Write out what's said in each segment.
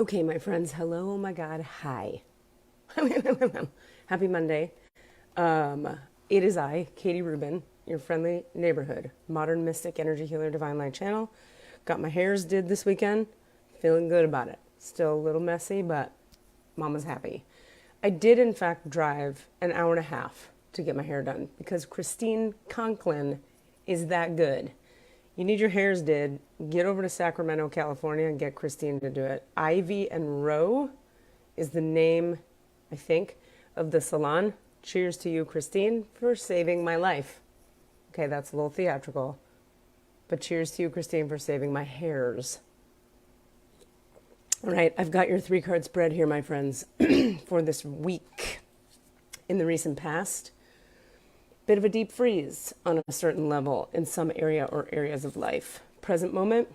Okay, my friends, hello, oh my God, hi. Happy Monday. It is I, Katie Rubin, your friendly neighborhood, modern mystic energy healer, divine light channel. Got my hairs did this weekend, feeling good about it. Still a little messy, but mama's happy. I did, in fact, drive an hour and a half to get my hair done because Christine Conklin is that good. You need your hairs did, get over to Sacramento, California, and get Christine to do it. Ivy and Row is the name, I think, of the salon. Cheers to you, Christine, for saving my life. Okay, that's a little theatrical. But cheers to you, Christine, for saving my hairs. All right, I've got your 3-card spread here, my friends, for this week. In the recent past, bit of a deep freeze on a certain level in some area or areas of life. Present moment,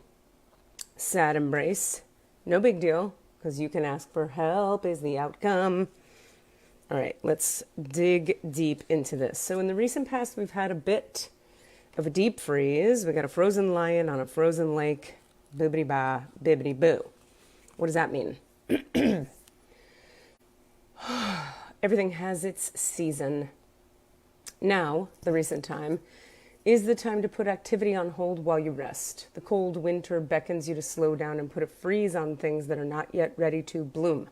sad embrace. No big deal, because you can ask for help is the outcome. All right, let's dig deep into this. So in the recent past, we've had a bit of a deep freeze. We got a frozen lion on a frozen lake. Bibbidi ba, bibbidi boo. What does that mean? Everything has its season. Now, the recent time, is the time to put activity on hold while you rest. The cold winter beckons you to slow down and put a freeze on things that are not yet ready to bloom.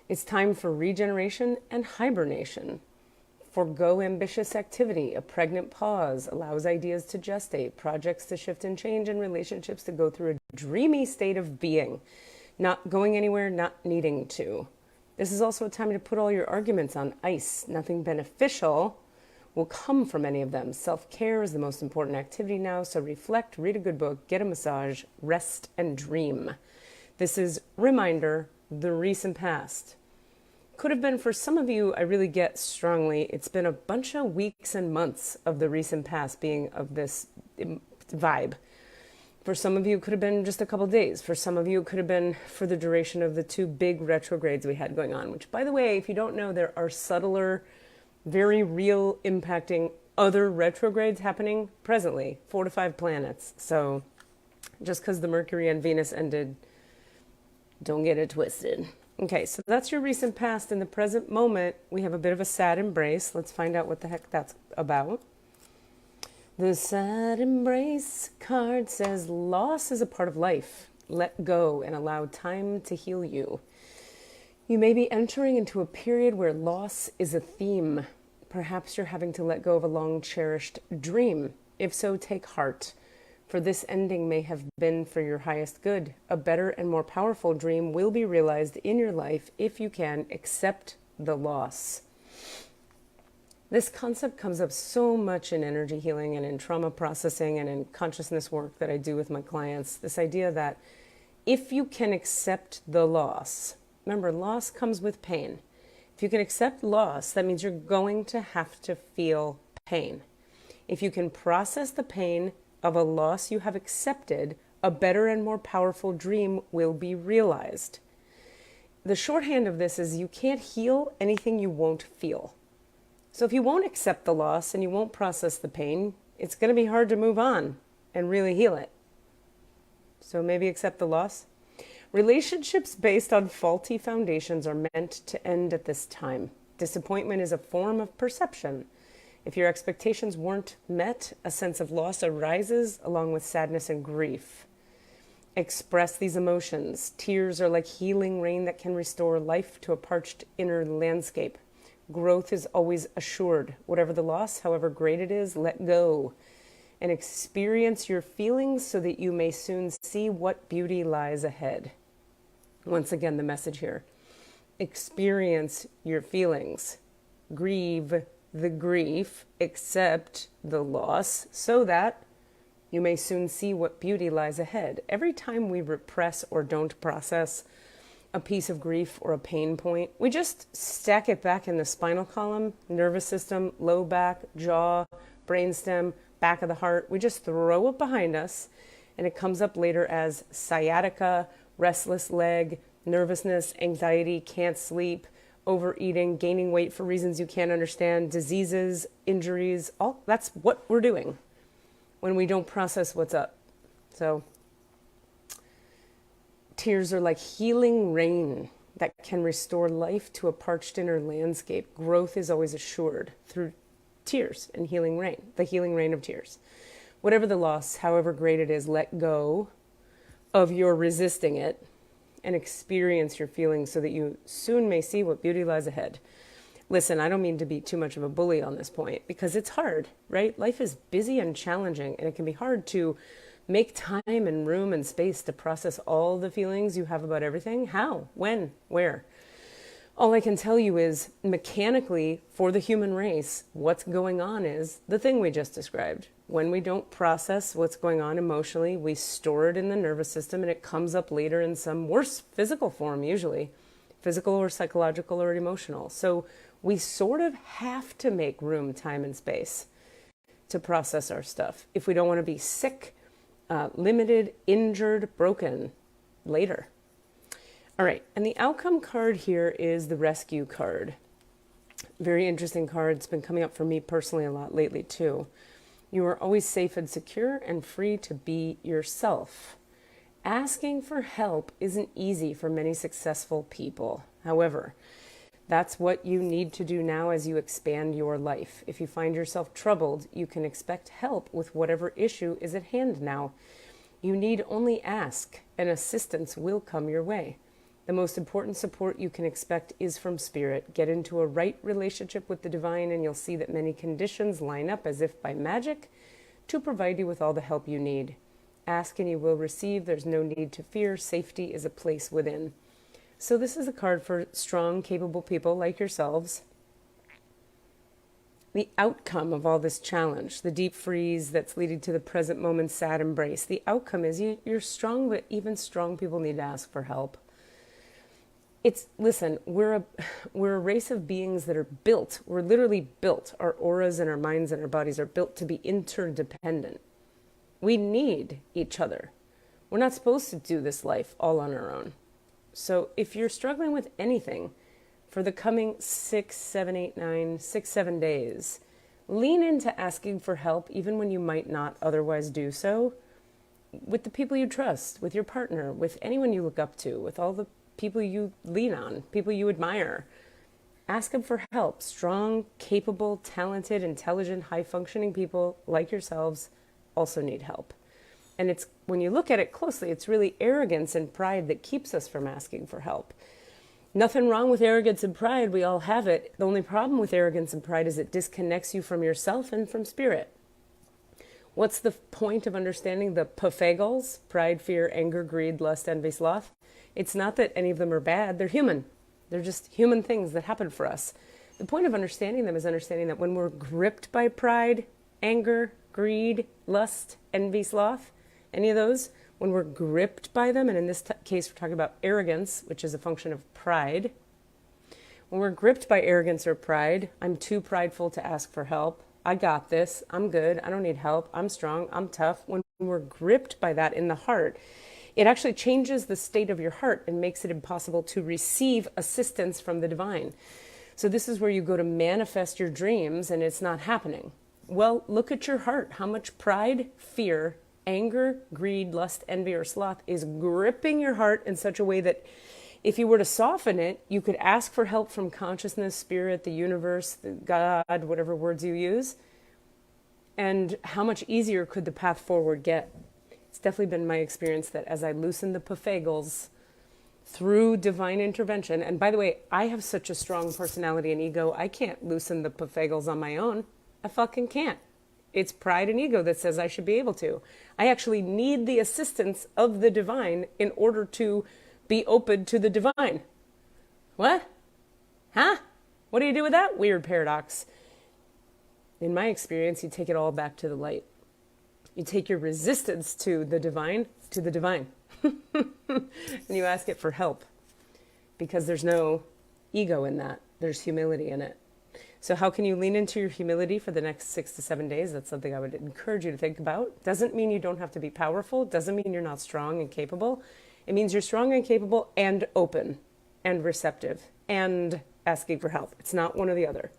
It's time for regeneration and hibernation. Forgo ambitious activity. A pregnant pause allows ideas to gestate, projects to shift and change, and relationships to go through a dreamy state of being. Not going anywhere, not needing to. This is also a time to put all your arguments on ice. Nothing beneficial will come from any of them. Self-care is the most important activity now, so reflect, read a good book, get a massage, rest, and dream. This is reminder, the recent past. Could have been for some of you, I really get strongly, it's been a bunch of weeks and months of the recent past being of this vibe. For some of you, it could have been just a couple days. For some of you, it could have been for the duration of the 2 big retrogrades we had going on, which, by the way, if you don't know, there are subtler, very real impacting other retrogrades happening presently, 4 to 5 planets. So just because the Mercury and Venus ended, don't get it twisted. Okay, so that's your recent past. In the present moment, we have a bit of a sad embrace. Let's find out what the heck that's about. The sad embrace card says, loss is a part of life. Let go and allow time to heal you. You may be entering into a period where loss is a theme. Perhaps you're having to let go of a long-cherished dream. If so, take heart, for this ending may have been for your highest good. A better and more powerful dream will be realized in your life if you can accept the loss. This concept comes up so much in energy healing and in trauma processing and in consciousness work that I do with my clients. This idea that if you can accept the loss, remember, loss comes with pain. If you can accept loss, that means you're going to have to feel pain. If you can process the pain of a loss you have accepted, a better and more powerful dream will be realized. The shorthand of this is you can't heal anything you won't feel. So if you won't accept the loss and you won't process the pain, it's going to be hard to move on and really heal it. So maybe accept the loss. Relationships based on faulty foundations are meant to end at this time. Disappointment is a form of perception. If your expectations weren't met, a sense of loss arises along with sadness and grief. Express these emotions. Tears are like healing rain that can restore life to a parched inner landscape. Growth is always assured. Whatever the loss, however great it is, let go and experience your feelings so that you may soon see what beauty lies ahead. Once again, the message here. Experience your feelings. Grieve the grief, accept the loss, so that you may soon see what beauty lies ahead. Every time we repress or don't process a piece of grief or a pain point, we just stack it back in the spinal column, nervous system, low back, jaw, brainstem, back of the heart. We just throw it behind us, and it comes up later as sciatica, restless leg, nervousness, anxiety, can't sleep, overeating, gaining weight for reasons you can't understand, diseases, injuries. All that's what we're doing when we don't process what's up. So Tears are like healing rain that can restore life to a parched inner landscape. Growth is always assured through tears and healing rain, the healing rain of tears. Whatever the loss, however great it is, let go of your resisting it and experience your feelings so that you soon may see what beauty lies ahead. Listen, I don't mean to be too much of a bully on this point because it's hard, right? Life is busy and challenging, and it can be hard to make time and room and space to process all the feelings you have about everything. How? When? Where? All I can tell you is mechanically for the human race, what's going on is the thing we just described. When we don't process what's going on emotionally, we store it in the nervous system and it comes up later in some worse physical form, usually physical or psychological or emotional. So we sort of have to make room, time, and space to process our stuff if we don't want to be sick, limited, injured, broken later. All right, and the outcome card here is the rescue card. Very interesting card. It's been coming up for me personally a lot lately too. You are always safe and secure and free to be yourself. Asking for help isn't easy for many successful people. However, that's what you need to do now as you expand your life. If you find yourself troubled, you can expect help with whatever issue is at hand now. You need only ask, and assistance will come your way. The most important support you can expect is from Spirit. Get into a right relationship with the divine, and you'll see that many conditions line up as if by magic to provide you with all the help you need. Ask and you will receive. There's no need to fear. Safety is a place within. So this is a card for strong, capable people like yourselves. The outcome of all this challenge, the deep freeze that's leading to the present moment's sad embrace, the outcome is you're strong, but even strong people need to ask for help. Listen, we're a race of beings that are built, we're literally built, our auras and our minds and our bodies are built to be interdependent. We need each other. We're not supposed to do this life all on our own. So if you're struggling with anything for the coming 6, 7 days, lean into asking for help even when you might not otherwise do so, with the people you trust, with your partner, with anyone you look up to, with all the people you lean on, people you admire. Ask them for help. Strong, capable, talented, intelligent, high-functioning people like yourselves also need help. And it's when you look at it closely, it's really arrogance and pride that keeps us from asking for help. Nothing wrong with arrogance and pride. We all have it. The only problem with arrogance and pride is it disconnects you from yourself and from spirit. What's the point of understanding the paphagals? Pride, fear, anger, greed, lust, envy, sloth. It's not that any of them are bad. They're human. They're just human things that happen for us. The point of understanding them is understanding that when we're gripped by pride, anger, greed, lust, envy, sloth, any of those, when we're gripped by them, and in this case we're talking about arrogance, which is a function of pride. When we're gripped by arrogance or pride, I'm too prideful to ask for help. I got this. I'm good. I don't need help. I'm strong. I'm tough. When we're gripped by that in the heart, it actually changes the state of your heart and makes it impossible to receive assistance from the divine. So this is where you go to manifest your dreams and it's not happening. Well, look at your heart. How much pride, fear, anger, greed, lust, envy, or sloth is gripping your heart in such a way that if you were to soften it, you could ask for help from consciousness, spirit, the universe, the God, whatever words you use. And how much easier could the path forward get? It's definitely been my experience that as I loosen the paphagals through divine intervention, and by the way, I have such a strong personality and ego, I can't loosen the paphagals on my own. I fucking can't. It's pride and ego that says I should be able to. I actually need the assistance of the divine in order to be open to the divine. What? Huh? What do you do with that weird paradox? In my experience, you take it all back to the light. You take your resistance to the divine, and you ask it for help because there's no ego in that. There's humility in it. So how can you lean into your humility for the next 6 to 7 days? That's something I would encourage you to think about. Doesn't mean you don't have to be powerful. Doesn't mean you're not strong and capable. It means you're strong and capable and open and receptive and asking for help. It's not one or the other.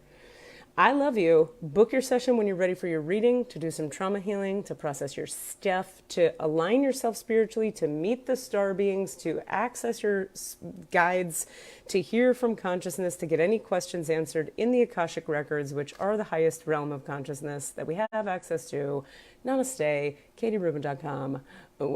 I love you. Book your session when you're ready for your reading, to do some trauma healing, to process your stuff, to align yourself spiritually, to meet the star beings, to access your guides, to hear from consciousness, to get any questions answered in the Akashic records, which are the highest realm of consciousness that we have access to. Namaste, KatieRubin.com.